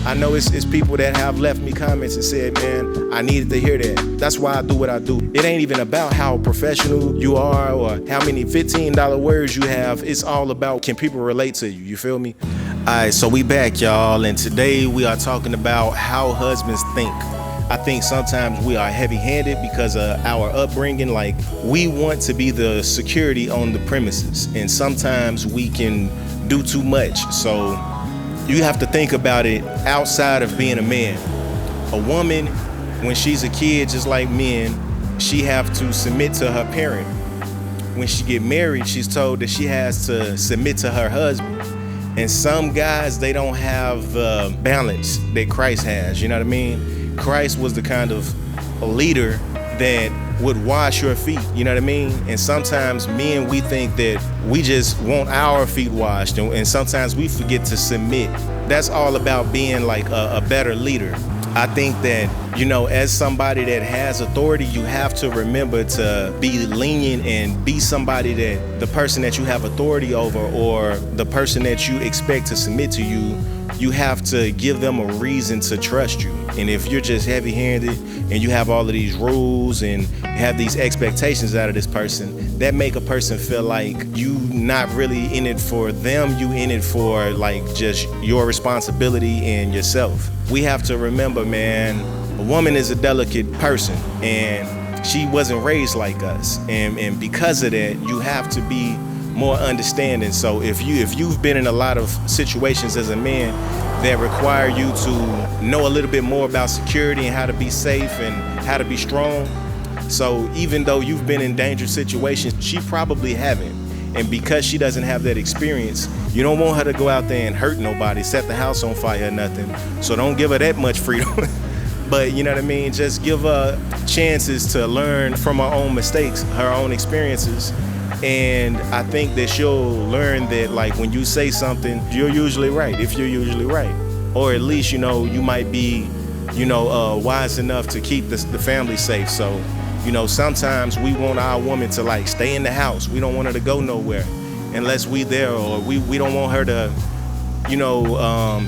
I know it's people that have left me comments and said, man, I needed to hear that. That's why I do what I do. It ain't even about how professional you are or how many $15 words you have. It's all about, can people relate to you? You feel me? All right, so we back, y'all, and today we are talking about how husbands think. I think sometimes we are heavy-handed because of our upbringing. Like, we want to be the security on the premises, and sometimes we can do too much. So you have to think about it outside of being a man. A woman, when she's a kid, just like men, she have to submit to her parent. When she get married, she's told that she has to submit to her husband. And some guys, they don't have the balance that Christ has, you know what I mean? Christ was the kind of a leader that would wash your feet, you know what I mean? And sometimes men, we think that we just want our feet washed, and sometimes we forget to submit. That's all about being like a better leader. I think that, you know, as somebody that has authority, you have to remember to be lenient and be somebody that the person that you have authority over, or the person that you expect to submit to you, you have to give them a reason to trust you. And if you're just heavy-handed and you have all of these rules and have these expectations out of this person, that make a person feel like you not really in it for them, you in it for like just your responsibility and yourself. We have to remember, man, a woman is a delicate person and she wasn't raised like us. And because of that, you have to be more understanding. So if you've been in a lot of situations as a man that require you to know a little bit more about security and how to be safe and how to be strong, so even though you've been in dangerous situations, she probably haven't. And because she doesn't have that experience, you don't want her to go out there and hurt nobody, set the house on fire or nothing. So don't give her that much freedom. But you know what I mean? Just give her chances to learn from her own mistakes, her own experiences. And I think that she'll learn that, like, when you say something, you're usually right, if you're usually right. Or at least, you know, you might be, you know, wise enough to keep the family safe. So, you know, sometimes we want our woman to, like, stay in the house. We don't want her to go nowhere unless we there, or we don't want her to, you know,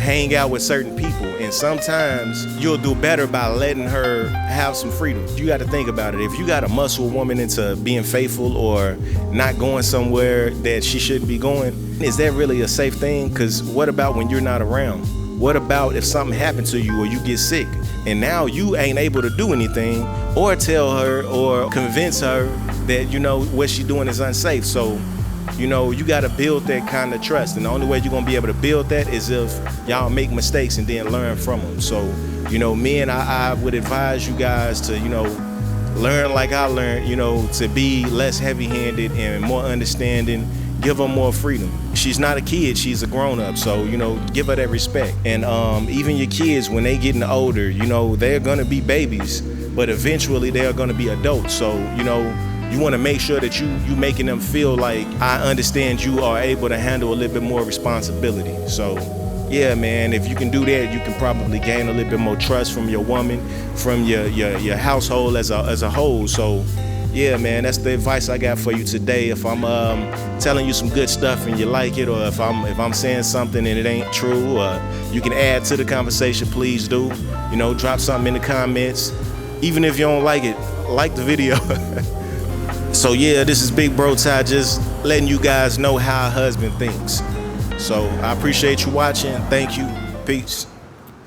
hang out with certain people. And sometimes you'll do better by letting her have some freedom. You got to think about it. If you got to muscle a woman into being faithful or not going somewhere that she shouldn't be going, is that really a safe thing? Because what about when you're not around? What about if something happened to you or you get sick and now you ain't able to do anything or tell her or convince her that, you know, what she's doing is unsafe? So, you know, you got to build that kind of trust. And the only way you're going to be able to build that is if y'all make mistakes and then learn from them. So, you know, men, I would advise you guys to, you know, learn like I learned, you know, to be less heavy-handed and more understanding. Give her more freedom. She's not a kid, she's a grown-up. So, you know, give her that respect. And even your kids, when they getting older, you know, they're going to be babies, but eventually they're going to be adults. So, you know, you want to make sure that you making them feel like, I understand you are able to handle a little bit more responsibility. So, yeah, man, if you can do that, you can probably gain a little bit more trust from your woman, from your household as a whole. So, yeah, man, that's the advice I got for you today. If I'm telling you some good stuff and you like it, or if I'm saying something and it ain't true, you can add to the conversation, please do. You know, drop something in the comments. Even if you don't like it, like the video. So yeah, this is Big Bro Ty, just letting you guys know how a husband thinks. So I appreciate you watching. Thank you. Peace.